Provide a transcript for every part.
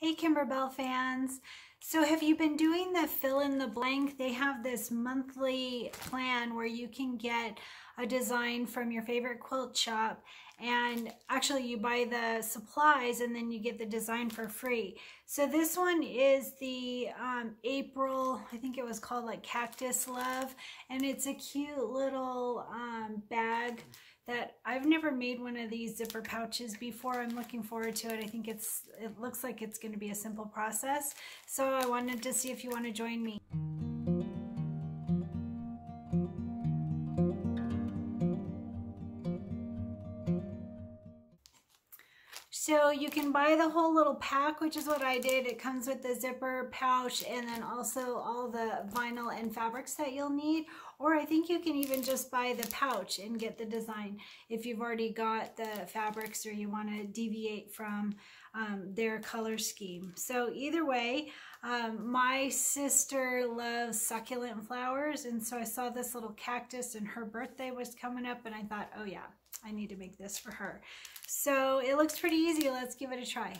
Hey Kimberbell fans. So have you been doing the fill in the blank? They have this monthly plan where you can get a design from your favorite quilt shop, and actually you buy the supplies and then you get the design for free. So this one is the April, I think it was called like Cactus Love, and it's a cute little bag that I've never made one of these zipper pouches before. I'm looking forward to it. I think it looks like it's going to be a simple process. So I wanted to see if you want to join me. So you can buy the whole little pack, which is what I did. It comes with the zipper pouch and then also all the vinyl and fabrics that you'll need. Or I think you can even just buy the pouch and get the design if you've already got the fabrics or you want to deviate from their color scheme. So either way, my sister loves succulent flowers, and so I saw this little cactus and her birthday was coming up and I thought, oh yeah, I need to make this for her. So it looks pretty easy. Let's give it a try.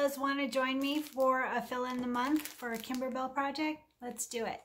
fellas want to join me for a fill in the month for a Kimberbell project? Let's do it.